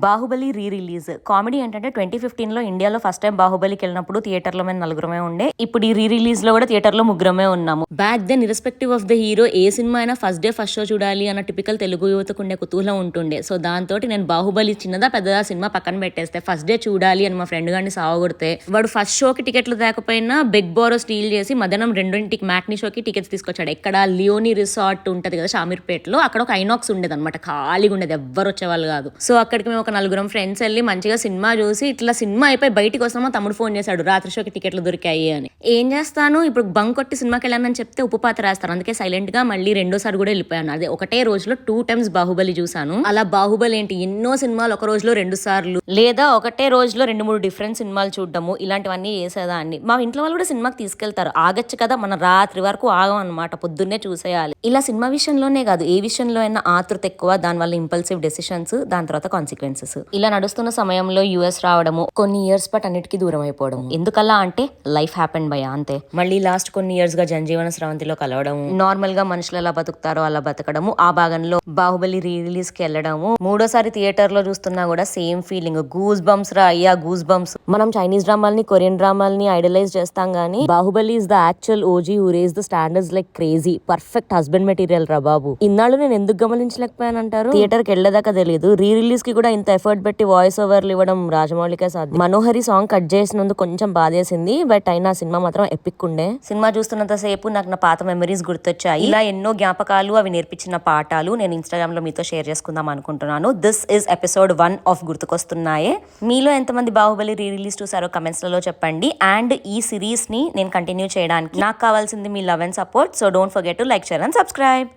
Baahubali release comedy ఏంటంటే 2015లో ఇండియాలో first time బాహుబలికి వెళ్ళినప్పుడు థియేటర్లో మేము నలుగురమే ఉండే. ఇప్పుడు ఈ రిలీజ్ లో కూడా థియేటర్ లో ముగ్గురమే ఉన్నాము. Back then irrespective of the hero ఏ సినిమా అయినా ఫస్ట్ డే ఫస్ట్ షో చూడాలి అన్న టిపికల్ తెలుగు యువతకు ఉండే కుతూహలం ఉంటుండే. సో దాంతో నేను బాహుబలి చిన్నదా పెద్దదా సినిమా పక్కన పెట్టేస్తే ఫస్ట్ డే చూడాలి అని మా ఫ్రెండ్ గారిని సావగొడితే వాడు ఫస్ట్ షోకి టికెట్లు తేకపోయినా బిగ్ బోరో స్టీల్ చేసి మధ్యాహ్నం 2ంటికి మ్యాట్నీ షోకి టికెట్స్ తీసుకొచ్చాడు. ఎక్కడ లియోని రిసార్ట్ ఉంటది కదా షామీర్పేటలో, అక్కడ ఒక ఐనాక్స్ ఉండేది అనమాట, ఖాళీగా ఉండేది, ఎవ్వరు వచ్చేవాళ్ళు కాదు. సో అక్కడికి మేము ఒక నలుగురం ఫ్రెండ్స్ వెళ్ళి మంచిగా సినిమా చూసి ఇట్లా సినిమా అయిపోయి బయటికి వస్తామో తమ్ముడు ఫోన్ చేశాడు రాత్రి షోకి టికెట్లు దొరికాయి అని. ఏం చేస్తాను ఇప్పుడు బంక్ కొట్టి సినిమాకి వెళ్ళానని చెప్తే ఉప్పు పాత రాస్తాను, అందుకే సైలెంట్ గా మళ్ళీ రెండోసారి కూడా వెళ్ళిపోయాను. అదే ఒకటే రోజులో 2 times బాహుబలి చూసాను. అలా బాహుబలి ఏంటి ఎన్నో సినిమాలు ఒక రోజులో 2 సార్లు లేదా ఒకటే రోజులో 2-3 డిఫరెంట్ సినిమాలు చూడడము ఇలాంటివన్నీ చేసేదాన్ని. మా ఇంట్లో వాళ్ళు కూడా సినిమాకి తీసుకెళ్తారు, ఆగచ్చు కదా మనం రాత్రి వరకు ఆగం అనమాట, పొద్దున్నే చూసేయాలి. ఇలా సినిమా విషయంలోనే కాదు ఏ విషయంలో అయినా ఆతృత ఎక్కువ, దానివల్ల ఇంపల్సివ్ డెసిషన్స్, దాని తర్వాత కాన్సిక్వెన్సెస్. ఇలా నడుస్తున్న సమయంలో యుఎస్ రావడము, కొన్ని ఇయర్స్ పాటు అన్నిటికీ దూరం అయిపోవడం. ఎందుకలా అంటే లైఫ్ హ్యాపెండ్ బై అంతే. మళ్ళీ లాస్ట్ కొన్ని ఇయర్స్ గా జనజీవన స్రవంతిలో కలవడం, నార్మల్ గా మనుషులు ఎలా బతుకుతారో అలా బతకడము, ఆ భాగంలో బాహుబలి రిలీజ్ కి వెళ్ళడము. మూడోసారి థియేటర్ లో చూస్తున్నా కూడా సేమ్ ఫీలింగ్, గూస్ బంప్స్ రా అయ్యా, గూస్ బంప్స్. మనం చైనీస్ డ్రామాల్ని కొరియన్ డ్రామాల్ని ఐడలైజ్ చేస్తాం గానీ Baahubali is the actual OG who raised the standards like crazy. Perfect husband material రా బాబు. ఇన్నాళ్ళు నేను ఎందుకు గమనించలేకపోయానంటారు, థియేటర్ కి వెళ్ళేదాకా తెలియదు, రిలీజ్ కి కూడా ఇంత ఎఫర్ట్ పెట్టి వాయిస్ ఓవర్లు ఇవ్వడం రాజమౌళికే సాధ్యం. మనోహరి సాంగ్ కట్ చేసినందుకు కొంచెం బాధేసింది, బట్ అయినా సినిమా మాత్రం ఎపిక్ ఉండే. సినిమా చూస్తున్నంత సేపు నాకు నా పాత మెమరీస్ గుర్తొచ్చాయి. ఇలా ఎన్నో జ్ఞాపకాలు, అవి నేర్పించిన పాఠాలు నేను ఇన్స్టాగ్రామ్ లో మీతో షేర్ చేసుకుందాం అనుకుంటున్నాను. దిస్ ఇస్ ఎపిసోడ్ 1 ఆఫ్ గుర్తుకొస్తున్నాయే. మీలో ఎంతమంది బాహుబలి రిలీజ్ చూసారో కమెంట్స్ లలో చెప్పండి. అండ్ ఈ సిరీస్ ని నేను కంటిన్యూ చేయడానికి నాకు కావాల్సింది మీ love and support. So don't forget to like, share and subscribe.